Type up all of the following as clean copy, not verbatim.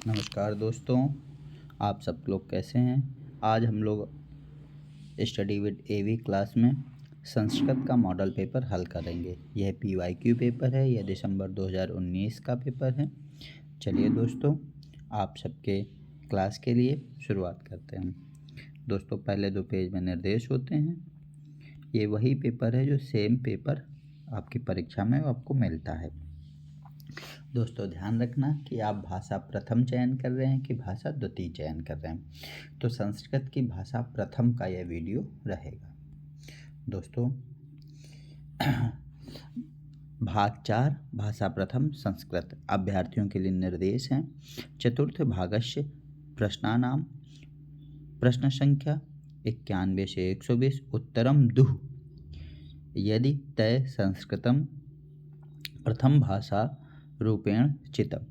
नमस्कार दोस्तों, आप सब लोग कैसे हैं। आज हम लोग स्टडी विद एवी क्लास में संस्कृत का मॉडल पेपर हल करेंगे। यह PYQ पेपर है। यह दिसंबर 2019 का पेपर है। चलिए दोस्तों, आप सबके क्लास के लिए शुरुआत करते हैं। दोस्तों, पहले 2 पेज में निर्देश होते हैं। ये वही पेपर है जो सेम पेपर आपकी परीक्षा में आपको मिलता है। दोस्तों, ध्यान रखना कि आप भाषा प्रथम चयन कर रहे हैं कि भाषा द्वितीय चयन कर रहे हैं। तो संस्कृत की भाषा प्रथम का यह वीडियो रहेगा। दोस्तों, भाग 4 भाषा प्रथम संस्कृत अभ्यर्थियों के लिए निर्देश हैं। चतुर्थ भागस्य प्रश्नानाम प्रश्न संख्या 91 से 120 उत्तरम दुः यदि तय संस्कृतम प्रथम भाषा रूपेण चितम।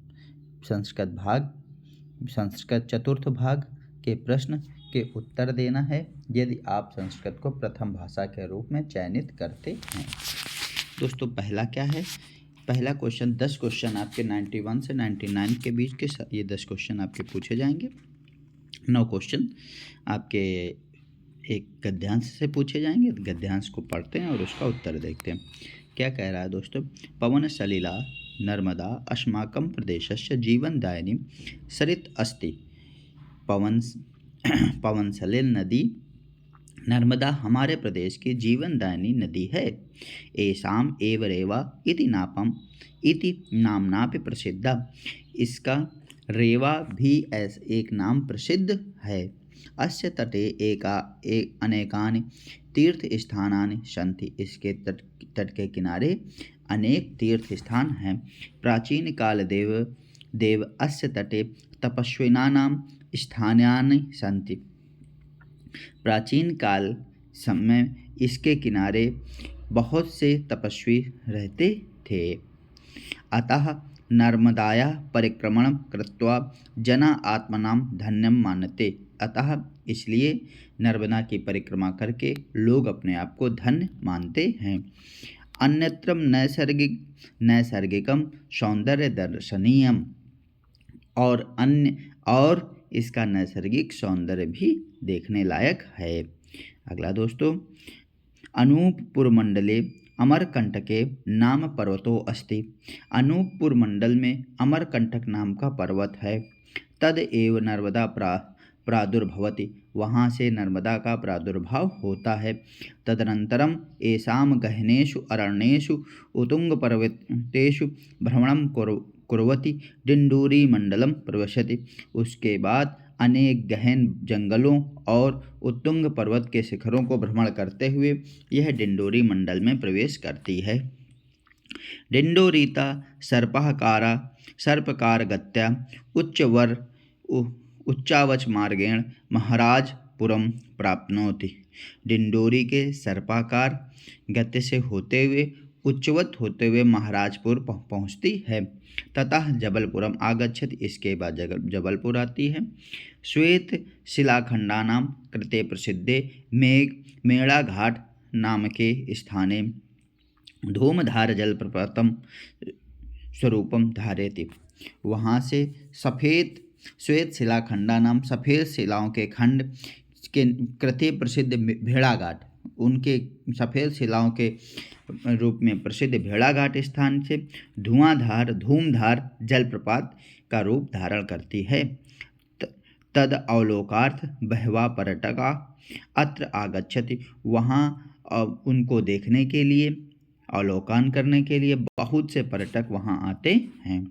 संस्कृत चतुर्थ भाग के प्रश्न के उत्तर देना है यदि आप संस्कृत को प्रथम भाषा के रूप में चयनित करते हैं। दोस्तों, पहला क्या है? पहला क्वेश्चन 10 क्वेश्चन आपके 91 से 99 के बीच के ये 10 क्वेश्चन आपके पूछे जाएंगे। 9 क्वेश्चन आपके एक गद्यांश से पूछे जाएंगे। गद्यांश को पढ़ते हैं और उसका उत्तर देखते हैं। क्या कह रहा है दोस्तों? पवन सलिला नर्मदा अस्माकं प्रदेशस्य जीवनदायिनी सरित अस्ति। पवन सलिल नदी नर्मदा हमारे प्रदेश की जीवनदायिनी नदी है। एसाम एव रेवा इति नामनापि प्रसिद्धा। इसका रेवा भी एक नाम प्रसिद्ध है। अस्य तटे अनेकानि तीर्थस्थानानि सन्ति। इसके तट के किनारे अनेक तीर्थ स्थान हैं। प्राचीन काल देव अस्य तटे तपस्विनानां स्थानानि सन्ति। प्राचीन काल समय इसके किनारे बहुत से तपस्वी रहते थे। अतः नर्मदायाः परिक्रमणं कृत्वा जना आत्मनां धन्यं मानते। अतः इसलिए नर्मदा की परिक्रमा करके लोग अपने आप को धन्य मानते हैं। अन्यत्र नैसर्गिकम सौंदर्य दर्शनीयम। और इसका नैसर्गिक सौंदर्य भी देखने लायक है। अगला दोस्तों, अनूपपुर मंडले अमरकंटके नाम पर्वतो अस्ति। अनूपपुर मंडल में अमरकंटक नाम का पर्वत है। तद एव नर्मदा प्रादुर्भवति। वहाँ से नर्मदा का प्रादुर्भाव होता है। तदनंतरम एसाम गहनेषु अरण्येषु उत्तुंगपर्वतेषु भ्रमणं कुर्वति डिंडोरी मंडलम प्रविशति। उसके बाद अनेक गहन जंगलों और उत्तुंग पर्वत के शिखरों को भ्रमण करते हुए यह डिंडोरी मंडल में प्रवेश करती है। डिंडोरीता सर्पकार गत्या उच्चावच मार्गेण महाराजपुरम प्राप्नोति। डिंडोरी के सर्पाकार गति से होते हुए उच्चवत होते हुए महाराजपुर पहुँचती है तथा जबलपुरम आगच्छति। इसके बाद जबलपुर आती है। श्वेत शिलाखंडानां कृते प्रसिद्धे मेड़ाघाट नामके स्थाने धूमधार जलप्रपातम स्वरूपम धारयति। वहाँ से श्वेत शिलाखंडानाम सफ़ेद शिलाओं के खंड के कृते प्रसिद्ध भेड़ाघाट, उनके सफ़ेद शिलाओं के रूप में प्रसिद्ध भेड़ाघाट स्थान से धूमधार जलप्रपात का रूप धारण करती है। तद अवलोकार्थ बहवा पर्यटका अत्र आगच्छति। वहाँ उनको देखने के लिए, अवलोकन करने के लिए बहुत से पर्यटक वहाँ आते हैं।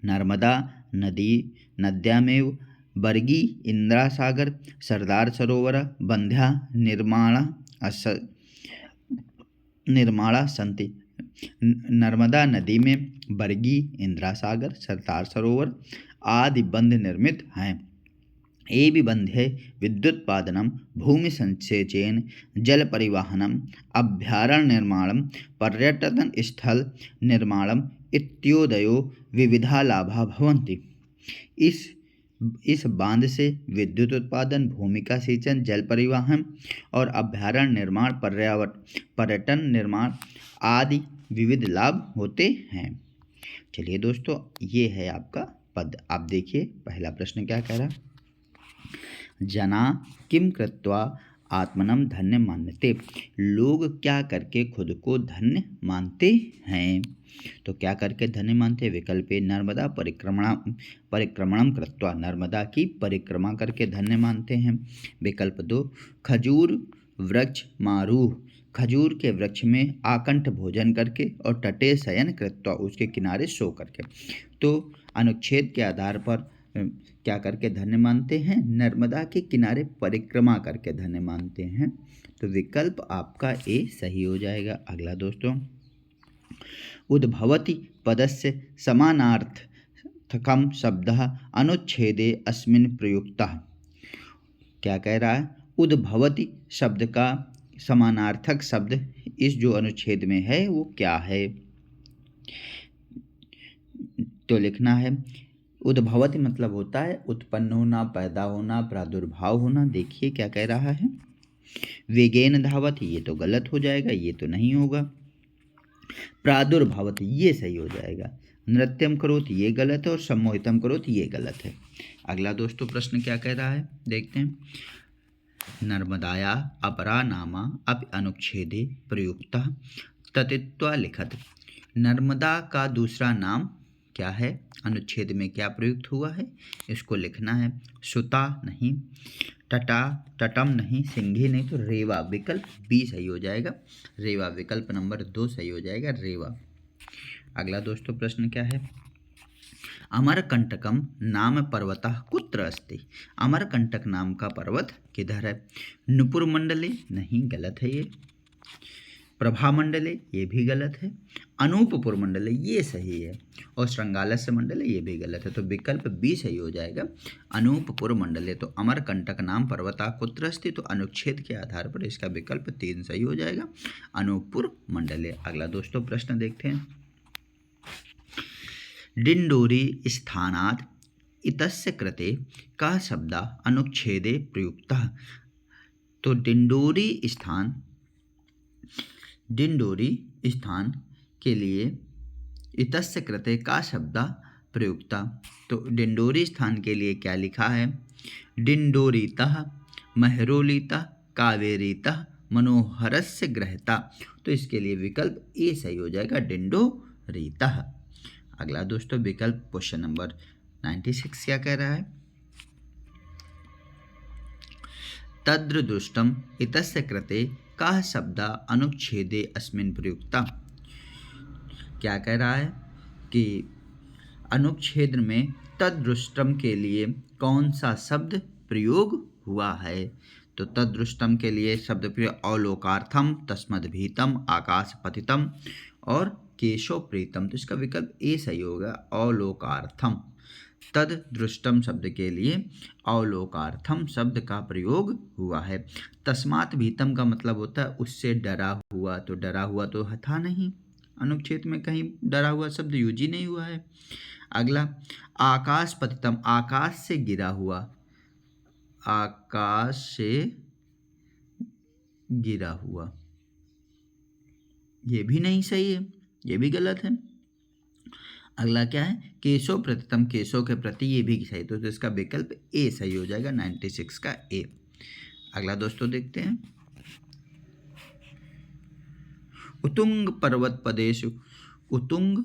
नर्मदा नद्यामेव बर्गी इंद्रासागर सरदार सरोवर बंध्या निर्माणा सन्ति। नर्मदा नदी में बर्गी इंद्रासागर सरदार सरोवर आदि बंध निर्मित हैं। एवं बंधे विद्युत्पादनम भूमि संसेचन जल परिवहनम अभ्यारण्य निर्माणम पर्यटन स्थल निर्माणम इत्यादयो विविधा लाभा भवन्ति। इस बांध से विद्युत उत्पादन, भूमि का सिंचन, जल परिवहन और अभ्यारण्य निर्माण, पर्यटन निर्माण आदि विविध लाभ होते हैं। चलिए दोस्तों, ये है आपका पद। आप देखिए पहला प्रश्न क्या कह रहा, जना किम कृत्वा आत्मनम धन्य मानते, लोग क्या करके खुद को धन्य मानते हैं। तो क्या करके धन्य मानते हैं, विकल्प ए नर्मदा परिक्रमणम कृत्वा, नर्मदा की परिक्रमा करके धन्य मानते हैं। विकल्प दो, खजूर वृक्ष मारूह, खजूर के वृक्ष में आकंठ भोजन करके, और तटे शयन कृत्वा, उसके किनारे सो करके। तो अनुच्छेद के आधार पर क्या करके धन्य मानते हैं, नर्मदा के किनारे परिक्रमा करके धन्य मानते हैं। तो विकल्प आपका ए सही हो जाएगा। अगला दोस्तों, उद्भवति पदस्य समानार्थकम शब्दः अनुच्छेदे अस्मिन् प्रयुक्तः। क्या कह रहा है, उद्भवति शब्द का समानार्थक शब्द इस जो अनुच्छेद में है वो क्या है। तो लिखना है, उद्भवति मतलब होता है उत्पन्न होना, पैदा होना, प्रादुर्भाव होना। देखिए क्या कह रहा है, वेगेन धावति, ये तो गलत हो जाएगा, ये तो नहीं होगा। प्रादुर्भावति ये सही हो जाएगा। नृत्यम करोति ये गलत है, और सम्मोहितम करोति ये गलत है। अगला दोस्तों प्रश्न क्या कह रहा है, देखते हैं। नर्मदाया अपरा नामा अपि अनुच्छेदे प्रयुक्तः ततित्वा लिखत। नर्मदा का दूसरा नाम क्या है, अनुच्छेद में क्या प्रयुक्त हुआ है, इसको लिखना है। सुता नहीं, तटा तटम नहीं, सिंघी नहीं, तो रेवा, विकल्प बी सही हो जाएगा। रेवा, विकल्प नंबर 2 सही हो जाएगा, रेवा। अगला दोस्तों प्रश्न क्या है, अमरकंटकम नाम पर्वतः कुत्र अस्ति। अमरकंटक नाम का पर्वत किधर है। नुपुर मंडले नहीं, गलत है ये। प्रभा मंडले ये भी गलत है। अनूपपुर मंडले ये सही है, और श्रृंगालस्य मंडले ये भी गलत है। तो विकल्प बी सही हो जाएगा, अनूपपुर मंडले। तो अमरकंटक नाम पर्वता कुत्र अस्ति, तो अनुच्छेद के आधार पर इसका विकल्प 3 सही हो जाएगा, अनूपपुर मंडले। अगला दोस्तों प्रश्न देखते हैं, डिंडोरी स्थानात् इतस्य कृते कः शब्दः अनुच्छेदे प्रयुक्तः। तो डिंडोरी स्थान के लिए इतस्य कृते का शब्द प्रयुक्ता। तो डिंडोरी स्थान के लिए क्या लिखा है, डिंडोरीतः महरोलीतः कावेरीतः मनोहरस्य ग्रहता। तो इसके लिए विकल्प ए सही हो जाएगा, डिंडोरीतः। अगला दोस्तों विकल्प क्वेश्चन नंबर 96 क्या कह रहा है, तद्रदुष्टम इतस्य कृते कः शब्द अनुच्छेदे अस्मिन् प्रयुक्ता। क्या कह रहा है कि अनुच्छेद में तद्दृष्टम के लिए कौन सा शब्द प्रयोग हुआ है। तो तद्दृष्टम के लिए शब्द प्रयोग अवलोकार्थम, तस्मद्भीतम, आकाशपतितम और केशव प्रीतम। तो इसका विकल्प ए सही होगा, अवलोकार्थम। तद्दृष्टम शब्द के लिए अवलोकार्थम शब्द का प्रयोग हुआ है। तस्मात् भीतम का मतलब होता है उससे डरा हुआ, तो डरा हुआ तो था नहीं, अनुच्छेद में कहीं डरा हुआ शब्द यूज ही नहीं हुआ है। अगला आकाश पतितम, आकाश से गिरा हुआ, आकाश से गिरा हुआ ये भी नहीं सही है, ये भी गलत है। अगला क्या है, केशव प्रतितम, केशव के प्रति, ये भी सही। तो इसका विकल्प ए सही हो जाएगा, 96 का ए। अगला दोस्तों देखते हैं, उत्तुंग पर्वत पदेशु, उत्तुंग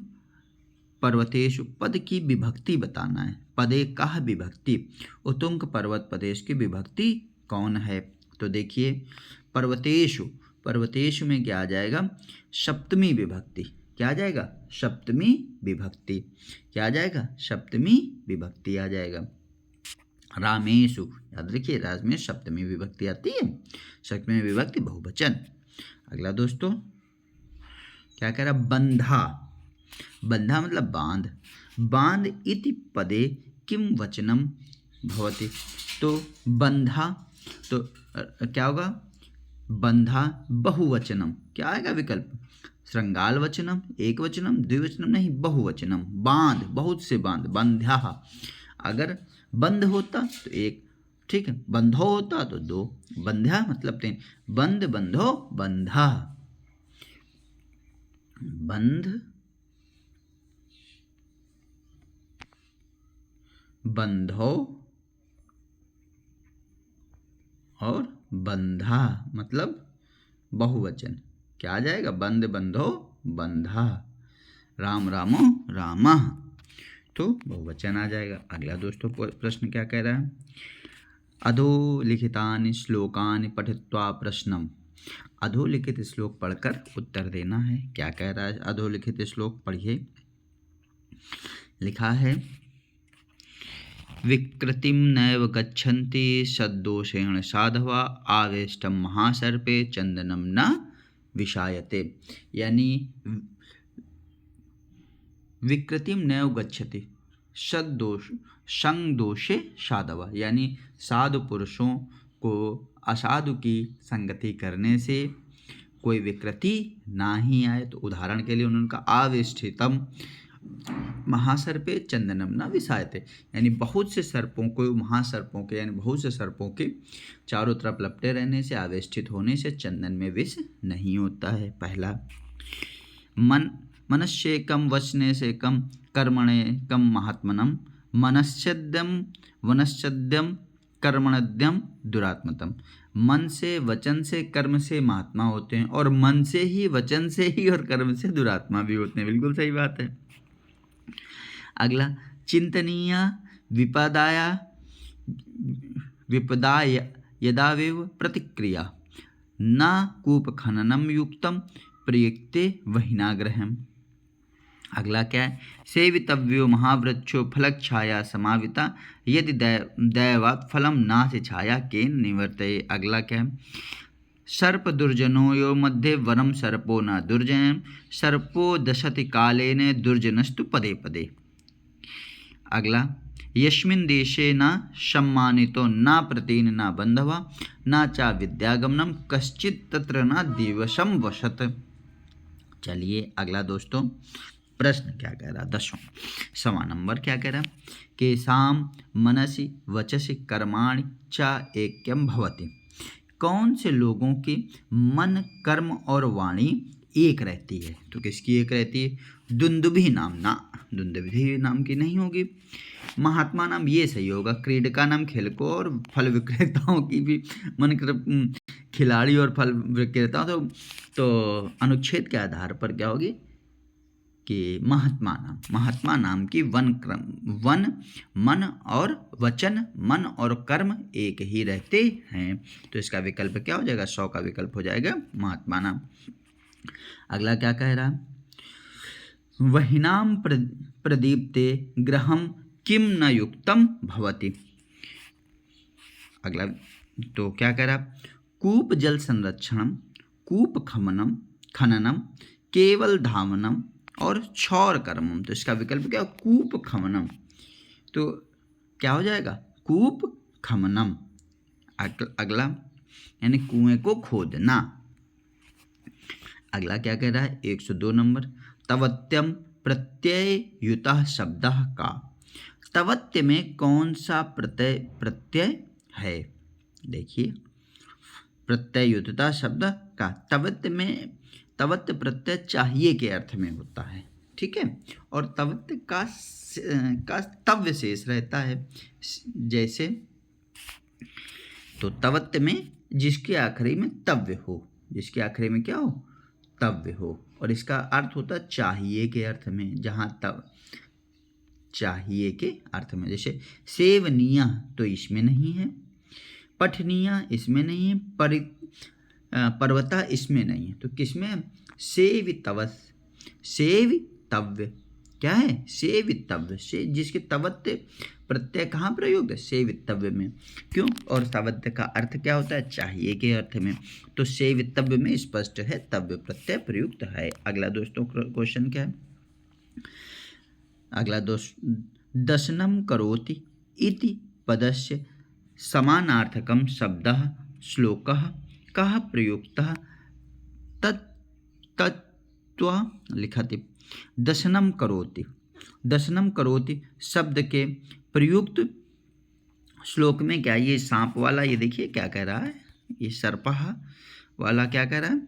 पर्वतेशु पद की विभक्ति बताना है। पदे कह विभक्ति, उत्तुंग पर्वत प्रदेश की विभक्ति कौन है। तो देखिए पर्वतेशु, पर्वतेशु में क्या आ जाएगा, सप्तमी विभक्ति। क्या आ जाएगा, सप्तमी विभक्ति। क्या आ जाएगा, सप्तमी विभक्ति आ जाएगा। रामेशु, याद रखिए राज में सप्तमी विभक्ति आती है, सप्तमी विभक्ति बहुवचन। अगला दोस्तों क्या कह रहा, बंधा, बंधा मतलब बांध, बांध इति पदे किम वचनम भवति। तो बंधा, तो क्या होगा, बंधा बहुवचनम। क्या आएगा विकल्प, श्रृंगाल वचनम, एक वचनम, द्विवचनम नहीं, बहुवचनम। बांध, बहुत से बांध, बंध्या। अगर बंध होता तो एक, ठीक है, बंधो होता तो 2, बंध्या मतलब 3, बंध, बंधो, बंधा, बंध बंधो और बंधा, मतलब बहुवचन। क्या आ जाएगा? बंद बंधो बंधा, राम रामो रामा, तो बहुवचन आ जाएगा। अगला दोस्तों प्रश्न क्या कह रहा है? अधोलिखितानि श्लोकानि पठित्वा प्रश्नम। अधोलिखित श्लोक पढ़कर उत्तर देना है। क्या कह रहा है? अधोलिखित श्लोक पढ़िए। लिखा है, विकृतिम नैव गच्छन्ति सद्दोषेण साधवा आवेष्टम महासर्पे चंदनम न विषायते। यानी विकृतिम नैव गच्छति सद्दोष संगदोषे साधवा, यानी साधु पुरुषों को असाधु की संगति करने से कोई विकृति ना ही आए। तो उदाहरण के लिए उनका आविष्ठितम महासर्पे चंदनम न विषायते, यानी बहुत से सर्पों को, महासर्पों के यानी बहुत से सर्पों के चारों तरफ लपटे रहने से, आवेष्टित होने से चंदन में विष नहीं होता है। पहला, मनस्येकम वचने से कम कर्मणे कम महात्मनम मनस्यद्यम वनस्यद्यम कर्मणद्यम दुरात्मतम। मन से, वचन से, कर्म से महात्मा होते हैं और मन से ही, वचन से ही और कर्म से दुरात्मा भी होते हैं। बिल्कुल सही बात है। अगला, चिंतनीय विपदाय यदावेव प्रतिक्रिया न कूप खननम युक्तम प्रयुक्ते वहिनाग्रहम। अगला क्या है? सेवितव्यो महावृक्षो फलच्छाया समाविता यदि दैवात् फलम नास्ति छाया केन निवर्तये। अगला क्या है? सर्प दुर्जनो यो मध्ये वरम सर्पो न दुर्जनम सर्पो दशति कालेन दुर्जनस्तु पदे पदे। अगला, यस्मिन् देशे न सम्मानितो न प्रतीन न बंधवा न चा विद्यागमनम कश्चित् तत्र न दिवसम वसत। चलिए अगला दोस्तों प्रश्न क्या कह रहा? 10वां सवा नंबर क्या कह रहा? केसाम मनसि वचसि कर्माणि च ऐक्यम भवति। कौन से लोगों के मन, कर्म और वाणी एक रहती है? तो किसकी एक रहती है? दुंदुभि नाम ना, दुंदुभि नाम की नहीं होगी। महात्मा नाम, ये सही होगा। क्रीडका नाम खेल को, और फल विक्रेताओं की भी मन, खिलाड़ी और फल विक्रेता, तो अनुच्छेद के आधार पर क्या होगी कि महात्मा नाम की वन मन और वचन, मन और कर्म एक ही रहते हैं। तो इसका विकल्प क्या हो जाएगा? 100 का विकल्प हो जाएगा महात्मा नाम। अगला क्या कह रहा? वहिनाम प्रदीप्ते ग्रहम किम न युक्तम भवति। अगला तो क्या कह रहा? कूप जल संरक्षणम, कूप खननम, केवल धावनम और क्षौर कर्मम। तो इसका विकल्प क्या? कूप खननम। तो क्या हो जाएगा? कूप खननम। अगला यानी कुएं को खोदना। अगला क्या कह रहा है? 102 नंबर, तवत्यम प्रत्यय युतः शब्द का। तवत्य में कौन सा प्रत्यय है? देखिए, प्रत्ययुतता शब्द का तवत्य प्रत्यय चाहिए के अर्थ में होता है, ठीक है। और तवत्य का तव्य शेष रहता है। जैसे, तो तवत्य में जिसके आखिरी में तव्य हो, जिसके आखिरी में क्या हो? तव्य हो। और इसका अर्थ होता है चाहिए के अर्थ में, जहाँ तव चाहिए के अर्थ में। जैसे सेवनीय तो इसमें नहीं है, पठनीय इसमें नहीं है, पर्वता इसमें नहीं है। तो किसमें? सेवितव्य क्या है? सेवितव्य से, जिसके तवत्य प्रत्यय कहाँ प्रयुक्त है? सेवितव्य में। क्यों? और तवत्य का अर्थ क्या होता है? चाहिए के अर्थ में। तो सेवितव्य में स्पष्ट है तव्य प्रत्यय प्रयुक्त है। अगला दोस्तों क्वेश्चन क्या है? अगला दशनम करोति इति पदस्य समानार्थकम शब्दः श्लोकः कः प्रयुक्तः तत्त्व लिखति। दशनम करोति शब्द के प्रयुक्त श्लोक में क्या? ये सांप वाला, ये देखिए क्या कह रहा है, ये सर्पः वाला क्या कह रहा है?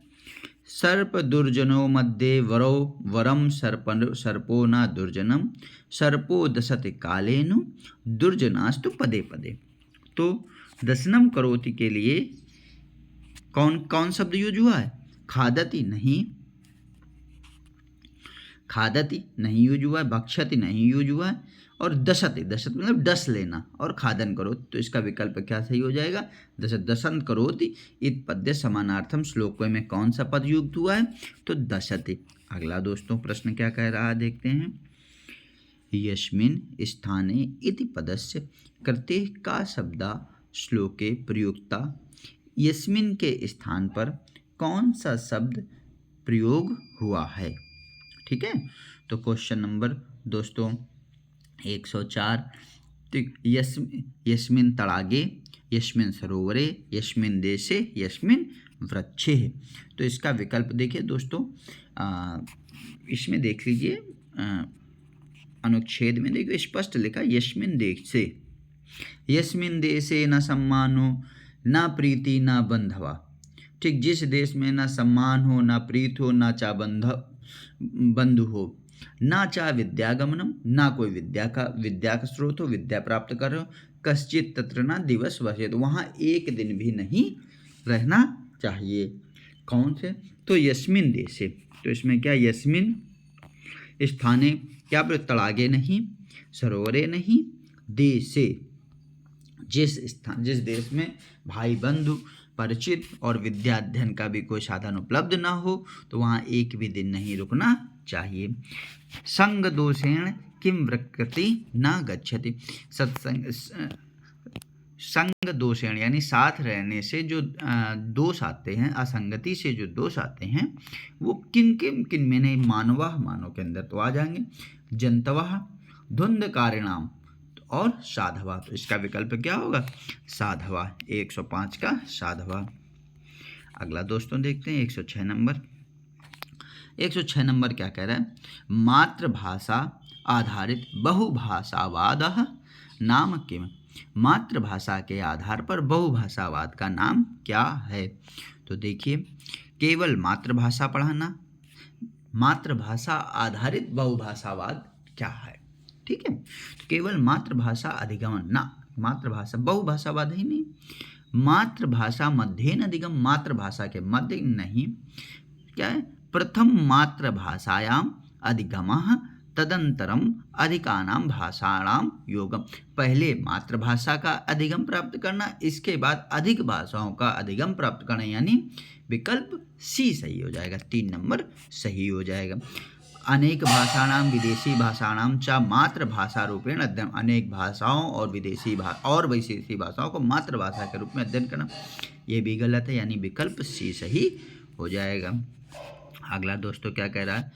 सर्प दुर्जनो मध्ये वरो वरम सर्पो न दुर्जनम सर्पो दशति कालेनु दुर्जनास्तु पदे पदे। तो दशनम करोति के लिए कौन कौन शब्द यूज हुआ है? खादति नहीं, खादति नहीं यूज हुआ है, भक्षति नहीं यूज हुआ है, और दशति, दशत मतलब डस लेना, और खादन करो, तो इसका विकल्प क्या सही हो जाएगा? दशन करोति इत पद्य समानार्थम। श्लोक में कौन सा पद युक्त हुआ है? तो दशति। अगला दोस्तों प्रश्न क्या कह रहा है देखते हैं। यस्मिन् स्थाने इति पदस्य कृते का शब्दा श्लोके प्रयुक्ता। यस्मिन् के स्थान पर कौन सा शब्द प्रयोग हुआ है? ठीक है, तो क्वेश्चन नंबर दोस्तों 104, तो यस्मिन् तड़ागे, यस्मिन् सरोवरे, यस्मिन् देशे, यस्मिन् वृक्षे। तो इसका विकल्प देखिए दोस्तों, इसमें देख लीजिए अनुच्छेद में देखिए स्पष्ट लिखा यस्मिन् देशे, यस्मिन् देशे न सम्मानो न प्रीति न बंधवा। ठीक, जिस देश में ना सम्मान हो, ना प्रीत हो, ना चा बंधु हो, ना चा विद्यागमनम, ना कोई विद्या का स्रोत हो, विद्या प्राप्त कर हो, कश्चित तत्र ना दिवस वसेत, वहाँ एक दिन भी नहीं रहना चाहिए। कौन से? तो यस्मिन देशे। तो इसमें क्या? यस्मिन स्थाने क्या पर तड़ागे नहीं, सरोवरे नहीं, देशे, जिस देश में भाई बंधु परिचित और विद्या अध्ययन का भी कोई साधन उपलब्ध ना हो, तो वहाँ एक भी दिन नहीं रुकना चाहिए। संग दोषेण किम प्रकृति न गच्छति। सत्संग संग दोषेण यानी साथ रहने से जो दोष आते हैं, असंगति से जो दोष आते हैं, वो किन में नहीं, मानव के अंदर तो आ जाएंगे, जंतवः, धुंधकारिणाम और साधवा। तो इसका विकल्प क्या होगा? साधवा, 105 का साधवा। अगला दोस्तों देखते हैं 106 नंबर। 106 नंबर क्या कह रहा है? मातृभाषा आधारित बहुभाषावाद नाम किम। मातृभाषा के आधार पर बहुभाषावाद का नाम क्या है? तो देखिए, केवल मातृभाषा पढ़ाना, मातृभाषा आधारित बहुभाषावाद क्या है? ठीक है, तो केवल मातृभाषा अधिगमन ना, मातृभाषा बहुभाषावाद ही नहीं, मातृभाषा मध्येन अधिगम, मातृभाषा के मध्य नहीं, क्या है? प्रथम मातृभाषायाम अधिगमः तदंतरम अधिकानां भाषाणाम योगम। पहले मातृभाषा का अधिगम प्राप्त करना, इसके बाद अधिक भाषाओं का अधिगम प्राप्त करना, यानी विकल्प सी सही हो जाएगा, 3 नंबर सही हो जाएगा। अनेक भाषाणाम विदेशी भाषाणाम च मातृभाषा रूपेण अध्ययन। अनेक भाषाओं और विदेशी भाषाओं को मातृभाषा के रूप में अध्ययन करना, ये भी गलत है, यानी विकल्प सी सही हो जाएगा। अगला दोस्तों क्या कह रहा है?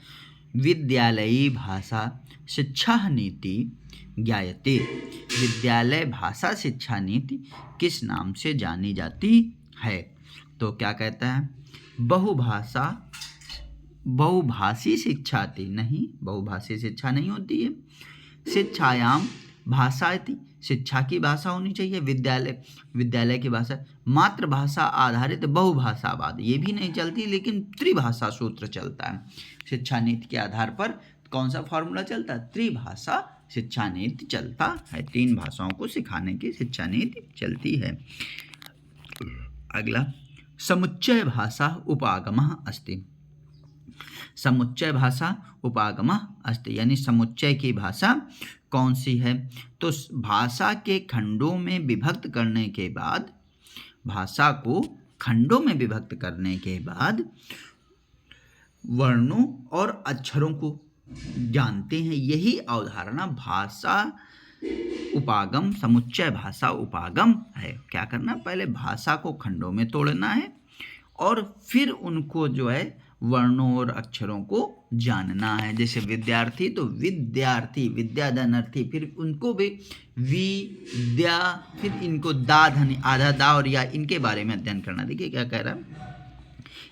विद्यालयी भाषा शिक्षा नीति ज्ञायते। विद्यालय भाषा शिक्षा नीति किस नाम से जानी जाती है? तो क्या कहता है? बहुभाषी शिक्षा थी नहीं, बहुभाषी शिक्षा नहीं होती है। शिक्षायाम भाषा थी, शिक्षा की भाषा होनी चाहिए, विद्यालय की भाषा। मातृभाषा आधारित बहुभाषावाद ये भी नहीं चलती, लेकिन त्रिभाषा सूत्र चलता है। शिक्षा नीति के आधार पर कौन सा फॉर्मूला चलता है? त्रिभाषा शिक्षा नीति चलता है, 3 भाषाओं को सिखाने की शिक्षा नीति चलती है। अगला, समुच्चय भाषा उपागमः अस्ति। समुच्चय भाषा उपागमः अस्ति, यानी समुच्चय की भाषा कौन सी है? तो भाषा के खंडों में विभक्त करने के बाद, भाषा को खंडों में विभक्त करने के बाद वर्णों और अक्षरों को जानते हैं, यही अवधारणा भाषा उपागम, समुच्चय भाषा उपागम है। क्या करना? पहले भाषा को खंडों में तोड़ना है और फिर उनको जो है वर्णों और अक्षरों को जानना है। जैसे विद्यार्थी, तो विद्यार्थी, विद्याधनर्थी, फिर उनको भी विद्या, फिर इनको दा धनी, आधा दा और या, इनके बारे में अध्ययन करना। देखिए क्या कह रहा है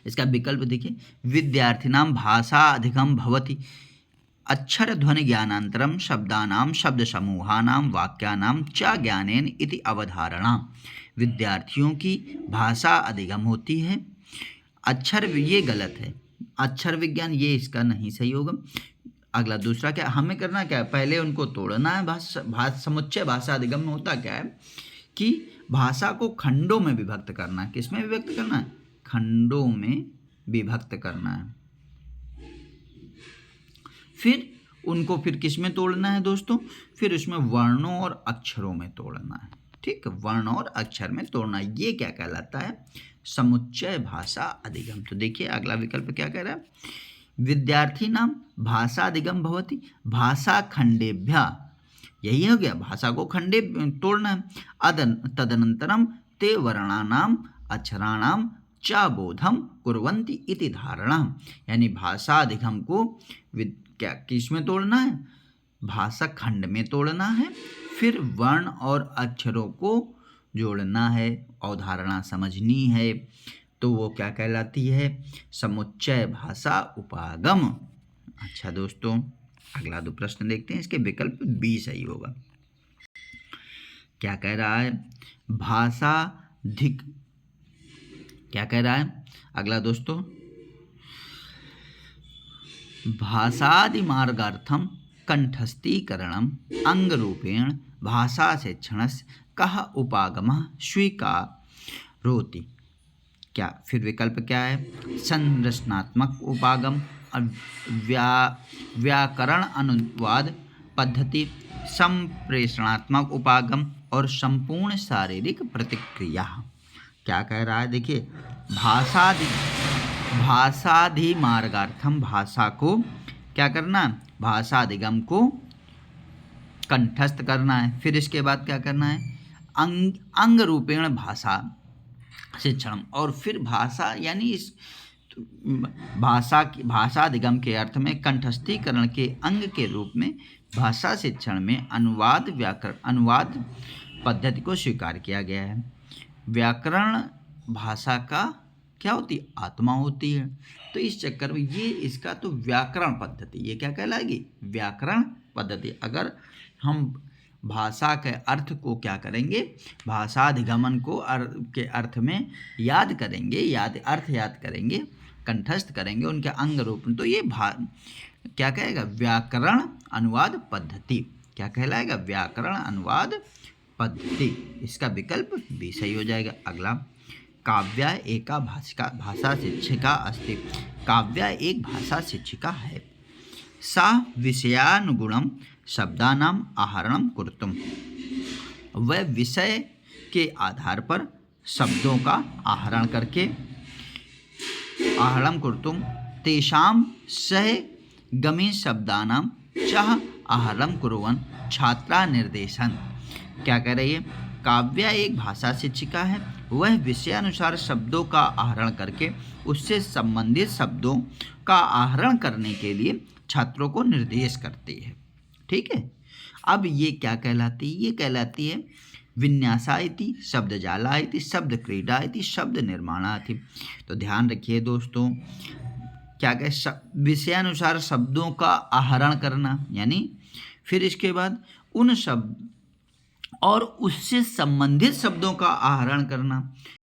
इसका विकल्प, देखिए, विद्यार्थिनां भाषा अधिगम भवति अक्षर ध्वनि ज्ञानांतरम शब्दानां शब्द समूहानां वाक्यानां च ज्ञानेन इति अवधारणा। विद्यार्थियों की भाषा अधिगम होती है, अक्षर, ये गलत है, अक्षर विज्ञान, ये इसका नहीं सही होगा। अगला दूसरा क्या, हमें करना क्या है, पहले उनको तोड़ना है। समुच्चय भाषा अधिगम में होता क्या है कि भाषा को खंडों में विभक्त करना है। किसमें विभक्त करना है? खंडों में विभक्त करना है। फिर उनको फिर किस में तोड़ना है दोस्तों? फिर उसमें वर्णों और अक्षरों में तोड़ना है। ठीक, वर्ण और अक्षर में तोड़ना, ये क्या कहलाता है? समुच्चय भाषा अधिगम। तो देखिए अगला विकल्प क्या कह रहा है, विद्यार्थी नाम भाषा अधिगम भवति भाषा खंडेभ्य, यही हो गया, भाषा को खंडे तोड़ना है। तदनंतरम ते वर्णानाम अक्षराणाम च बोधम कुर्वन्ति इति धारणा, यानी भाषा अधिगम को क्या किस में तोड़ना है? भाषा खंड में तोड़ना है। फिर वर्ण और अक्षरों को जोड़ना है, अवधारणा समझनी है, तो वो क्या कहलाती है? समुच्चय भाषा उपागम। अच्छा दोस्तों, अगला दो प्रश्न देखते हैं, इसके विकल्प बी सही होगा। क्या कह रहा है? भाषाधिक, क्या कह रहा है अगला दोस्तों? भाषादिमार्गार्थम कंठस्थीकरणम अंगरूपेण भाषा शिक्षणस्य कः उपागमः स्वीकारोति। क्या फिर विकल्प क्या है? संरचनात्मक उपागम, व्याकरण अनुवाद पद्धति, संप्रेषणात्मक उपागम और संपूर्ण शारीरिक प्रतिक्रिया। क्या कह रहा है? देखिए, भाषाधिमार्गार्थम, भाषा को क्या करना है? भाषा अधिगम को कंठस्थ करना है। फिर इसके बाद क्या करना है? अंग रूपेण भाषा शिक्षण, और फिर भाषा यानी इस भाषा अधिगम के अर्थ में कंठस्थीकरण के अंग के रूप में भाषा शिक्षण में अनुवाद पद्धति को स्वीकार किया गया है। व्याकरण भाषा का क्या होती है? आत्मा होती है। तो इस चक्कर में ये इसका तो व्याकरण पद्धति, ये क्या कहलाएगी? व्याकरण पद्धति। अगर हम भाषा के अर्थ को क्या करेंगे? भाषाधिगमन को के अर्थ में याद करेंगे, अर्थ याद करेंगे, कंठस्थ करेंगे उनके अंग रूप में, तो ये क्या कहेगा? व्याकरण अनुवाद पद्धति। क्या कहलाएगा? व्याकरण अनुवाद पद्धति। इसका विकल्प भी सही हो जाएगा। अगला, काव्या एका भाषा शिक्षिका अस्ति, काव्या एक भाषा शिक्षिका है। सा विषयानुगुणम शब्दानाम आहरणम कुर्तुम, वह विषय के आधार पर शब्दों का आहरण करके, आहरणम कुर्तुम तेषां सह गमे शब्दानाम चह आहरणम कुर्वन् छात्रा निर्देशन। क्या कह रही है? काव्या एक भाषा शिक्षिका है, वह विषयानुसार शब्दों का आहरण करके उससे संबंधित शब्दों का आहरण करने के लिए छात्रों को निर्देश करती है। ठीक है, अब ये क्या कहलाती है? ये कहलाती है विन्यासा इति, शब्दजाला इति, शब्द क्रीडा इति, शब्द निर्माणा इति। तो ध्यान रखिए दोस्तों, क्या कहे? विषयानुसार शब्दों का आहरण करना, यानी फिर इसके बाद उन शब्द और उससे संबंधित शब्दों का आहरण करना,